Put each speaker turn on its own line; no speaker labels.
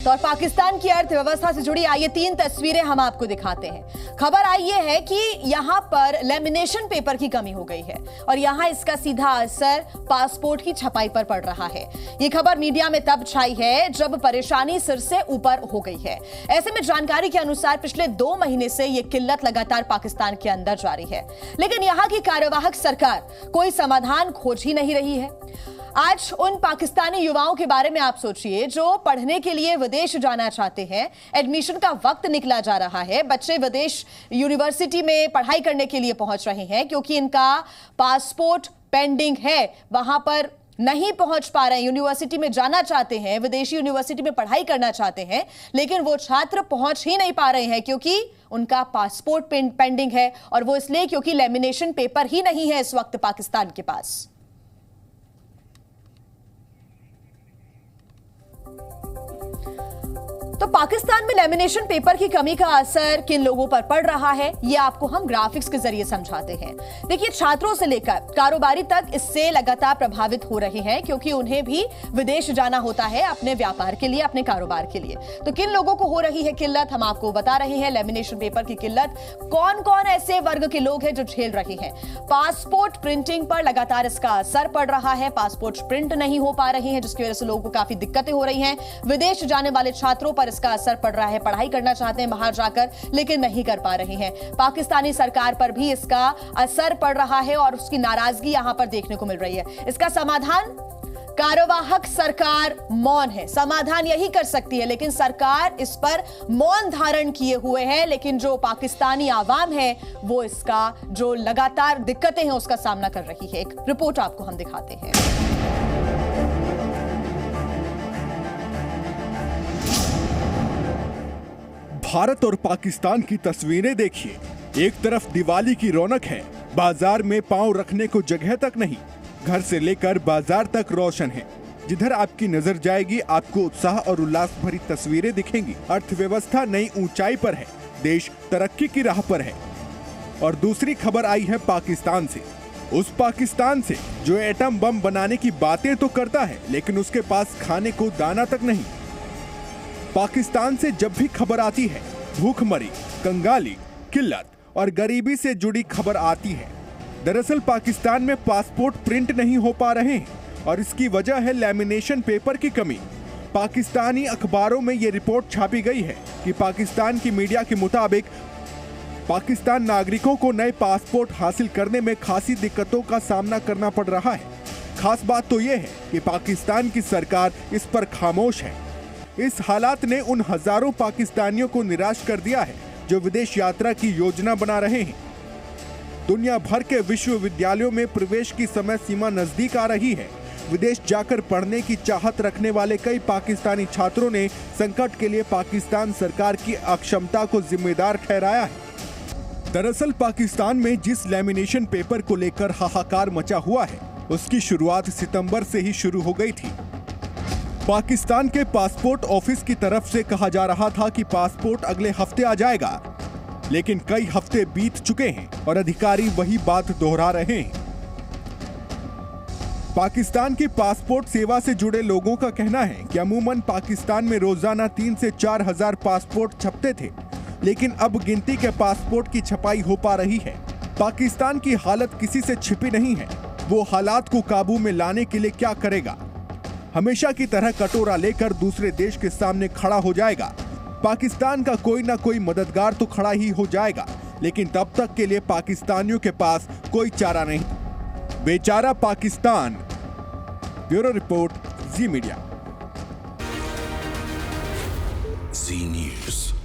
और पाकिस्तान की अर्थव्यवस्था से जुड़ी आइए 3 तस्वीरें हम आपको दिखाते हैं। खबर आई ये है कि यहां पर लेमिनेशन पेपर की कमी हो गई है और यहां इसका सीधा असर पासपोर्ट की छपाई पर पड़ रहा है। ये खबर मीडिया में तब छाई है जब परेशानी सिर से ऊपर हो गई है। ऐसे में जानकारी के अनुसार पिछले 2 महीने से यह किल्लत लगातार पाकिस्तान के अंदर जारी है, लेकिन यहां की कार्यवाहक सरकार कोई समाधान खोज ही नहीं रही है। आज उन पाकिस्तानी युवाओं के बारे में आप सोचिए जो पढ़ने के लिए विदेश जाना चाहते हैं। एडमिशन का वक्त निकला जा रहा है, बच्चे विदेश यूनिवर्सिटी में पढ़ाई करने के लिए पहुंच रहे हैं क्योंकि इनका पासपोर्ट पेंडिंग है, वहां पर नहीं पहुंच पा रहे हैं। यूनिवर्सिटी में जाना चाहते हैं, विदेशी यूनिवर्सिटी में पढ़ाई करना चाहते हैं, लेकिन वो छात्र पहुंच ही नहीं पा रहे हैं क्योंकि उनका पासपोर्ट पेंडिंग है। और वो इसलिए क्योंकि लेमिनेशन पेपर ही नहीं है इस वक्त पाकिस्तान के पास। तो पाकिस्तान में लेमिनेशन पेपर की कमी का असर किन लोगों पर पड़ रहा है, ये आपको हम ग्राफिक्स के जरिए समझाते हैं। देखिए, छात्रों से लेकर कारोबारी तक इससे लगातार प्रभावित हो रहे हैं क्योंकि उन्हें भी विदेश जाना होता है अपने व्यापार के लिए, अपने कारोबार के लिए। तो किन लोगों को हो रही है किल्लत, हम आपको बता रहे हैं। लेमिनेशन पेपर की किल्लत कौन कौन ऐसे वर्ग के लोग हैं जो झेल रहे हैं। पासपोर्ट प्रिंटिंग पर लगातार इसका असर पड़ रहा है। पासपोर्ट प्रिंट नहीं हो पा रही है जिसकी वजह से लोगों को काफी दिक्कतें हो रही हैं। विदेश जाने वाले छात्रों पर इसका असर पड़ रहा है, पढ़ाई करना चाहते हैं बाहर जाकर लेकिन नहीं कर पा रहे हैं। पाकिस्तानी सरकार पर भी इसका असर पड़ रहा है और उसकी नाराजगी यहां पर देखने को मिल रही है। इसका समाधान, कार्यवाहक सरकार मौन है, समाधान यही कर सकती है, लेकिन सरकार इस पर मौन धारण किए हुए है। लेकिन जो पाकिस्तानी आवाम है वो इसका जो लगातार दिक्कतें हैं उसका सामना कर रही है। एक रिपोर्ट आपको हम दिखाते हैं।
भारत और पाकिस्तान की तस्वीरें देखिए। एक तरफ दिवाली की रौनक है, बाजार में पांव रखने को जगह तक नहीं, घर से लेकर बाजार तक रोशन है। जिधर आपकी नजर जाएगी आपको उत्साह और उल्लास भरी तस्वीरें दिखेंगी। अर्थव्यवस्था नई ऊंचाई पर है, देश तरक्की की राह पर है। और दूसरी खबर आई है पाकिस्तान से, उस पाकिस्तान से जो एटम बम बनाने की बातें तो करता है लेकिन उसके पास खाने को दाना तक नहीं। पाकिस्तान से जब भी खबर आती है, भूखमरी, कंगाली, किल्लत और गरीबी से जुड़ी खबर आती है। दरअसल पाकिस्तान में पासपोर्ट प्रिंट नहीं हो पा रहे हैं और इसकी वजह है लेमिनेशन पेपर की कमी। पाकिस्तानी अखबारों में ये रिपोर्ट छापी गई है कि पाकिस्तान की मीडिया के मुताबिक पाकिस्तान नागरिकों को नए पासपोर्ट हासिल करने में खासी दिक्कतों का सामना करना पड़ रहा है। खास बात तो ये है कि पाकिस्तान की सरकार इस पर खामोश है। इस हालात ने उन हजारों पाकिस्तानियों को निराश कर दिया है जो विदेश यात्रा की योजना बना रहे हैं। दुनिया भर के विश्वविद्यालयों में प्रवेश की समय सीमा नजदीक आ रही है। विदेश जाकर पढ़ने की चाहत रखने वाले कई पाकिस्तानी छात्रों ने संकट के लिए पाकिस्तान सरकार की अक्षमता को जिम्मेदार ठहराया है। दरअसल पाकिस्तान में जिस लेमिनेशन पेपर को लेकर हाहाकार मचा हुआ है उसकी शुरुआत सितंबर से ही शुरू हो गई थी। पाकिस्तान के पासपोर्ट ऑफिस की तरफ से कहा जा रहा था कि पासपोर्ट अगले हफ्ते आ जाएगा, लेकिन कई हफ्ते बीत चुके हैं और अधिकारी वही बात दोहरा रहे हैं। पाकिस्तान की पासपोर्ट सेवा से जुड़े लोगों का कहना है कि अमूमन पाकिस्तान में रोजाना 3 से 4 हजार पासपोर्ट छपते थे, लेकिन अब गिनती के पासपोर्ट की छपाई हो पा रही है। पाकिस्तान की हालत किसी से छिपी नहीं है, वो हालात को काबू में लाने के लिए क्या करेगा। हमेशा की तरह कटोरा लेकर दूसरे देश के सामने खड़ा हो जाएगा। पाकिस्तान का कोई ना कोई मददगार तो खड़ा ही हो जाएगा, लेकिन तब तक के लिए पाकिस्तानियों के पास कोई चारा नहीं। बेचारा पाकिस्तान। ब्यूरो रिपोर्ट, जी मीडिया।
जी न्यूज़।